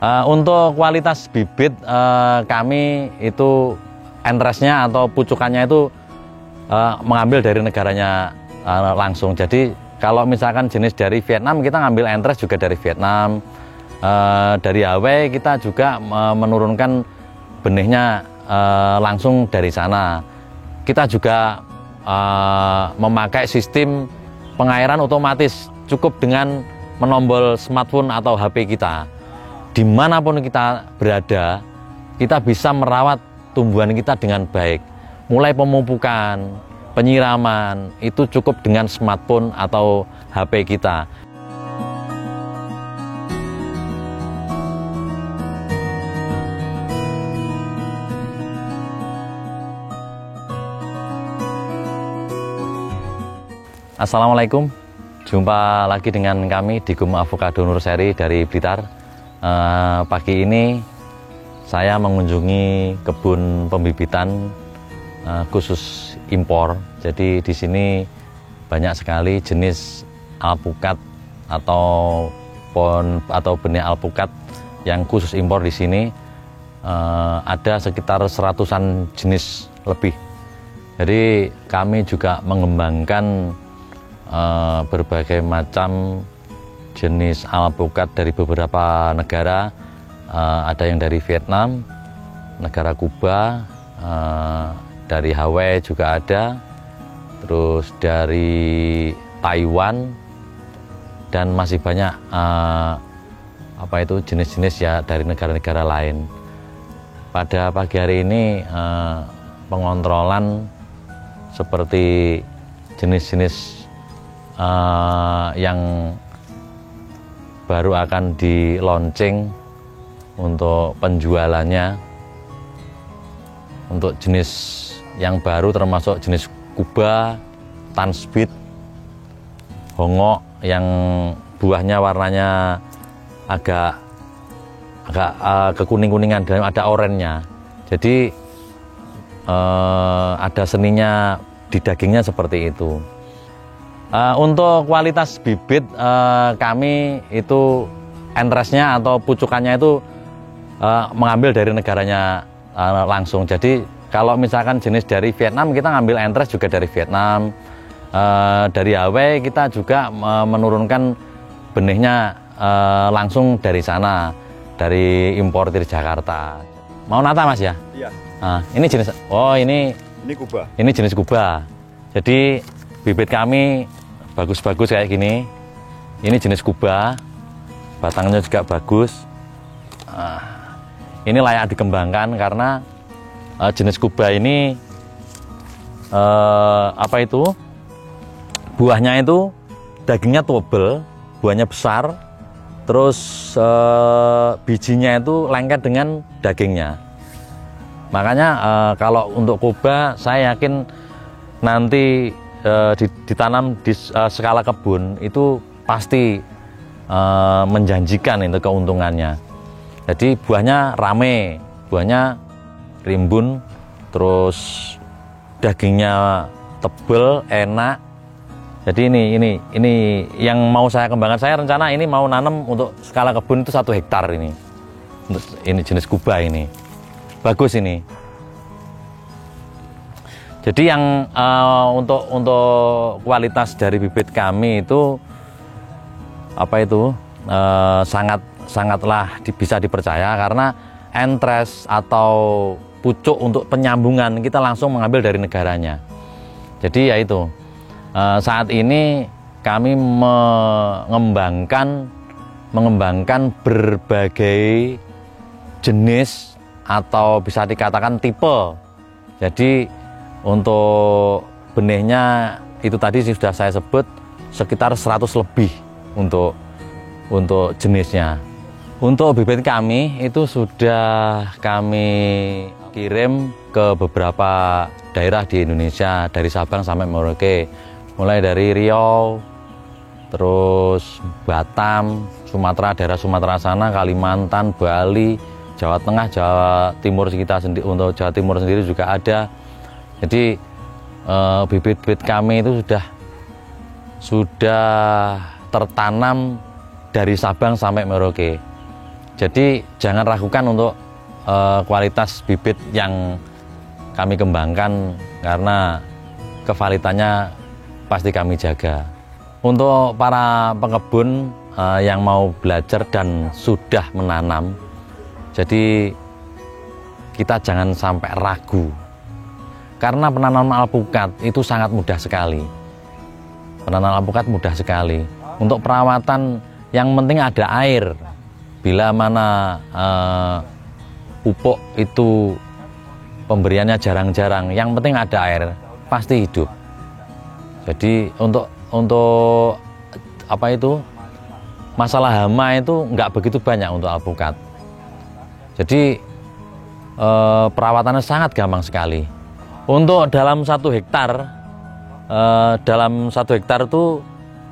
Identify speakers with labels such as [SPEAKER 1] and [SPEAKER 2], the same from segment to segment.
[SPEAKER 1] Untuk kualitas bibit kami itu entrestnya atau pucukannya itu mengambil dari negaranya langsung. Jadi kalau misalkan jenis dari Vietnam, kita ngambil entres juga dari Vietnam. Dari Hawaii kita juga menurunkan benihnya langsung dari sana. Kita juga memakai sistem pengairan otomatis, cukup dengan menombol smartphone atau HP kita. Dimanapun kita berada, kita bisa merawat tumbuhan kita dengan baik. Mulai pemupukan, penyiraman, itu cukup dengan smartphone atau HP kita. Assalamualaikum, jumpa lagi dengan kami di Gum Avocado Nurseri dari Blitar. Pagi ini saya mengunjungi kebun pembibitan khusus impor. Jadi di sini banyak sekali jenis alpukat atau benih alpukat yang khusus impor di sini. Ada sekitar 100-an jenis lebih. Jadi kami juga mengembangkan berbagai macam jenis alpukat dari beberapa negara. Ada yang dari Vietnam, negara Kuba, dari Hawaii juga ada, terus dari Taiwan, dan masih banyak jenis-jenis ya dari negara-negara lain. Pada pagi hari ini pengontrolan seperti jenis-jenis yang baru akan di launching untuk penjualannya. Untuk jenis yang baru termasuk jenis Kuba, Tansbit, Hongok yang buahnya warnanya agak kekuning-kuningan dan ada oranye-nya. Jadi ada seninya di dagingnya seperti itu. Untuk kualitas bibit kami itu entrestnya atau pucukannya itu mengambil dari negaranya langsung. Jadi kalau misalkan jenis dari Vietnam, kita ngambil entres juga dari Vietnam. Dari Hawaii kita juga menurunkan benihnya langsung dari sana, dari importir Jakarta. Mau nata Mas ya?
[SPEAKER 2] Iya.
[SPEAKER 1] Ini jenis, ini
[SPEAKER 2] Kuba.
[SPEAKER 1] Ini jenis Kuba. Jadi bibit kami bagus-bagus kayak gini. Ini jenis Kuba, batangnya juga bagus. Ini layak dikembangkan karena jenis Kuba ini buahnya itu dagingnya tebal, buahnya besar, terus bijinya itu lengket dengan dagingnya. Makanya kalau untuk Kuba saya yakin nanti ditanam di skala kebun itu pasti menjanjikan itu keuntungannya. Jadi buahnya rame, buahnya rimbun, terus dagingnya tebel, enak. Jadi ini yang mau saya kembangkan. Saya rencana ini mau nanam untuk skala kebun itu 1 hektar ini. Ini jenis Kuba ini. Bagus ini. Jadi yang untuk kualitas dari bibit kami itu sangatlah bisa dipercaya karena entres atau pucuk untuk penyambungan kita langsung mengambil dari negaranya. Jadi ya itu saat ini kami mengembangkan berbagai jenis atau bisa dikatakan tipe. Jadi untuk benihnya itu tadi sudah saya sebut sekitar 100 lebih untuk jenisnya. Untuk bibit kami itu sudah kami kirim ke beberapa daerah di Indonesia dari Sabang sampai Merauke. Mulai dari Riau, terus Batam, Sumatera, daerah Sumatera sana, Kalimantan, Bali, Jawa Tengah, Jawa Timur kita sendiri, untuk Jawa Timur sendiri juga ada. Jadi bibit-bibit kami itu sudah tertanam dari Sabang sampai Merauke. Jadi jangan ragukan untuk kualitas bibit yang kami kembangkan, karena kevalitannya pasti kami jaga. Untuk para pekebun yang mau belajar dan sudah menanam, jadi kita jangan sampai ragu, karena penanaman alpukat itu sangat mudah sekali. Penanaman alpukat mudah sekali. Untuk perawatan yang penting ada air. Bila mana pupuk itu pemberiannya jarang-jarang, yang penting ada air, pasti hidup. Jadi untuk apa itu, masalah hama itu nggak begitu banyak untuk alpukat. Jadi perawatannya sangat gampang sekali. Untuk dalam 1 hektar, itu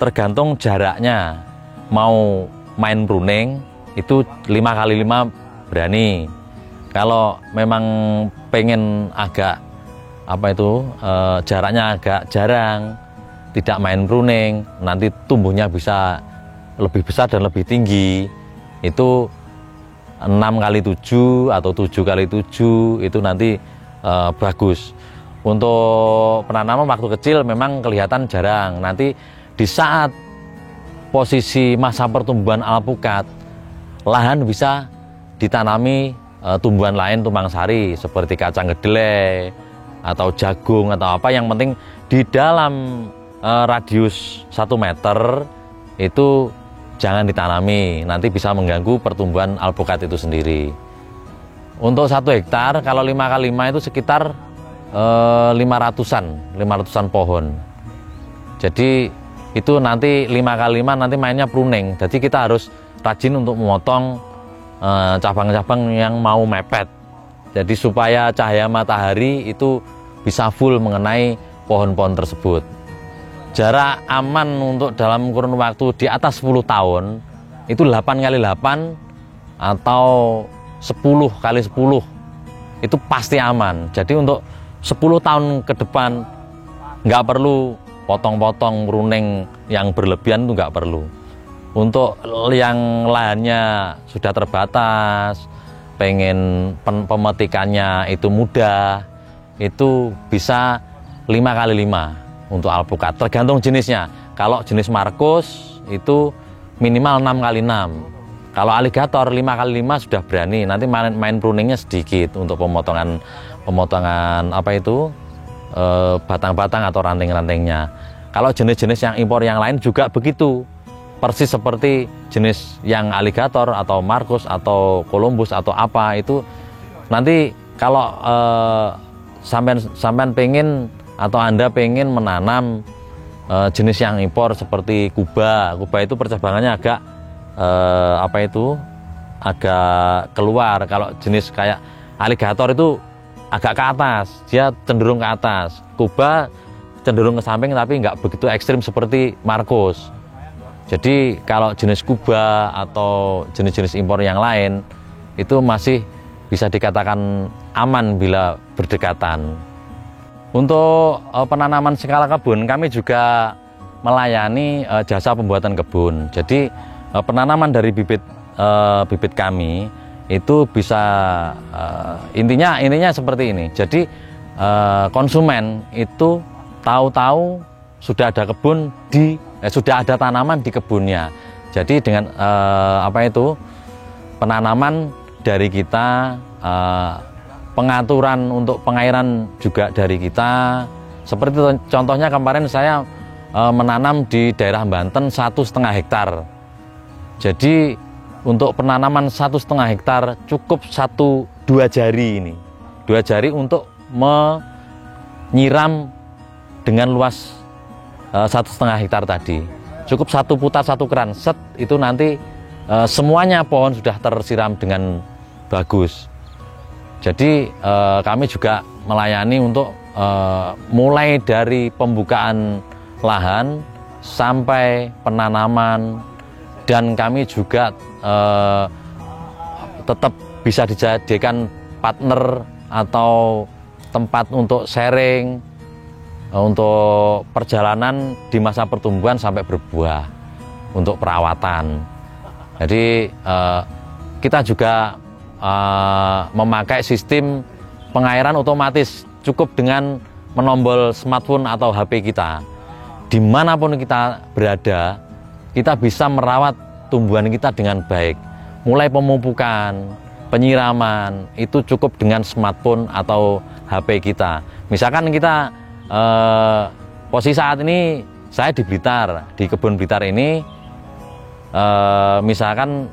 [SPEAKER 1] tergantung jaraknya. Mau main pruning itu 5x5 berani. Kalau memang pengen agak jaraknya agak jarang, tidak main pruning, nanti tumbuhnya bisa lebih besar dan lebih tinggi, itu 6x7 atau 7x7 itu nanti bagus. Untuk penanaman waktu kecil memang kelihatan jarang. Nanti di saat posisi masa pertumbuhan alpukat, lahan bisa ditanami tumbuhan lain tumpang sari seperti kacang kedelai atau jagung atau apa. Yang penting di dalam radius 1 meter itu jangan ditanami, nanti bisa mengganggu pertumbuhan alpukat itu sendiri. Untuk 1 hektar kalau 5x5 itu sekitar 500-an pohon. Jadi itu nanti 5x5 nanti mainnya pruning. Jadi kita harus rajin untuk memotong cabang-cabang yang mau mepet. Jadi supaya cahaya matahari itu bisa full mengenai pohon-pohon tersebut. Jarak aman untuk dalam kurun waktu di atas 10 tahun itu 8x8 atau 10x10 itu pasti aman. Jadi untuk 10 tahun ke depan nggak perlu potong-potong pruning yang berlebihan, itu nggak perlu. Untuk yang lahannya sudah terbatas, pengen pemetikannya itu mudah, itu bisa 5x5 untuk alpukat, tergantung jenisnya. Kalau jenis Markus itu minimal 6x6. Kalau aligator 5x5 sudah berani, nanti main pruningnya sedikit untuk pemotongan batang-batang atau ranting-rantingnya. Kalau jenis-jenis yang impor yang lain juga begitu, persis seperti jenis yang aligator atau Markus atau Columbus atau apa itu. Nanti kalau sampean pengen atau Anda pengen menanam jenis yang impor seperti Kuba itu percabangannya agak agak keluar. Kalau jenis kayak aligator itu agak ke atas, dia cenderung ke atas. Kuba cenderung ke samping tapi nggak begitu ekstrim seperti Markus. Jadi kalau jenis Kuba atau jenis-jenis impor yang lain itu masih bisa dikatakan aman bila berdekatan. Untuk penanaman skala kebun, kami juga melayani jasa pembuatan kebun. Jadi penanaman dari bibit kami itu bisa intinya seperti ini. Jadi konsumen itu tahu-tahu sudah ada kebun sudah ada tanaman di kebunnya. Jadi dengan penanaman dari kita, pengaturan untuk pengairan juga dari kita. Seperti contohnya kemarin saya menanam di daerah Banten 1,5 hektar. Jadi untuk penanaman 1,5 hektar cukup 2 jari ini, 2 jari untuk menyiram dengan luas 1,5 hektar tadi. Cukup 1 putar 1 keran, set itu nanti semuanya pohon sudah tersiram dengan bagus. Jadi kami juga melayani untuk mulai dari pembukaan lahan sampai penanaman, dan kami juga tetap bisa dijadikan partner atau tempat untuk sharing untuk perjalanan di masa pertumbuhan sampai berbuah untuk perawatan. Jadi kita juga memakai sistem pengairan otomatis, cukup dengan menombol smartphone atau HP kita. Dimanapun kita berada, kita bisa merawat tumbuhan kita dengan baik. Mulai pemupukan, penyiraman, itu cukup dengan smartphone atau HP kita. Misalkan kita posisi saat ini saya di Blitar, di kebun Blitar ini, misalkan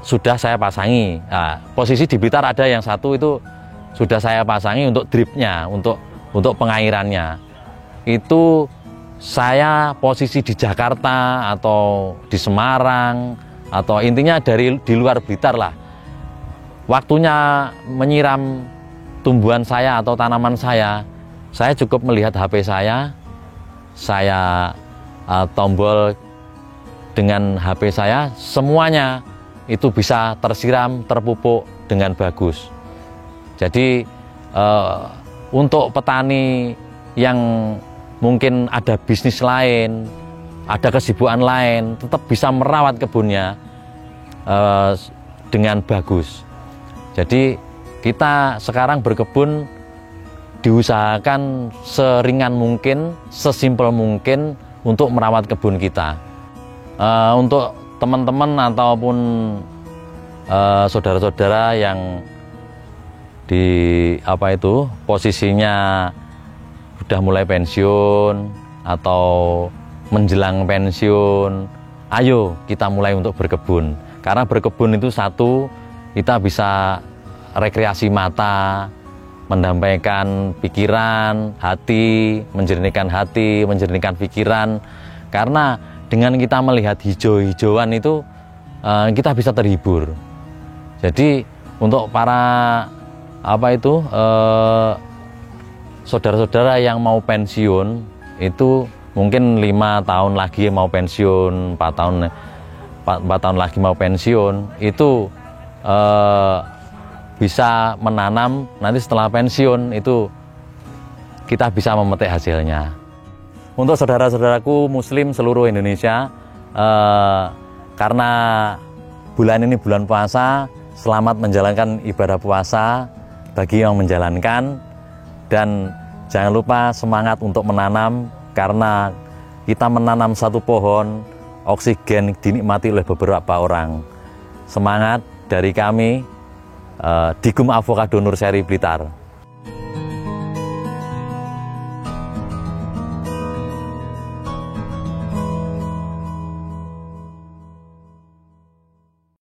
[SPEAKER 1] sudah saya pasangi. Nah, posisi di Blitar ada yang satu itu sudah saya pasangi untuk dripnya, untuk pengairannya. Itu saya posisi di Jakarta atau di Semarang atau intinya di luar Blitar lah. Waktunya menyiram tumbuhan saya atau tanaman saya cukup melihat HP saya tombol dengan HP saya, semuanya itu bisa tersiram, terpupuk dengan bagus. Jadi untuk petani yang mungkin ada bisnis lain, ada kesibukan lain, tetap bisa merawat kebunnya dengan bagus. Jadi kita sekarang berkebun diusahakan seringan mungkin, sesimpel mungkin untuk merawat kebun kita. Untuk teman-teman ataupun saudara-saudara yang di posisinya sudah mulai pensiun atau menjelang pensiun, ayo kita mulai untuk berkebun. Karena berkebun itu satu, kita bisa rekreasi mata, mendampaikan pikiran, hati, menjernihkan pikiran. Karena dengan kita melihat hijau-hijauan itu kita bisa terhibur. Jadi untuk para saudara-saudara yang mau pensiun itu mungkin 5 tahun lagi mau pensiun, 4 tahun lagi mau pensiun, itu bisa menanam, nanti setelah pensiun itu kita bisa memetik hasilnya. Untuk saudara-saudaraku Muslim seluruh Indonesia, karena bulan ini bulan puasa, selamat menjalankan ibadah puasa bagi yang menjalankan, dan jangan lupa semangat untuk menanam, karena kita menanam satu pohon, oksigen dinikmati oleh beberapa orang. Semangat dari kami, Digum Avocado Nurseri Blitar.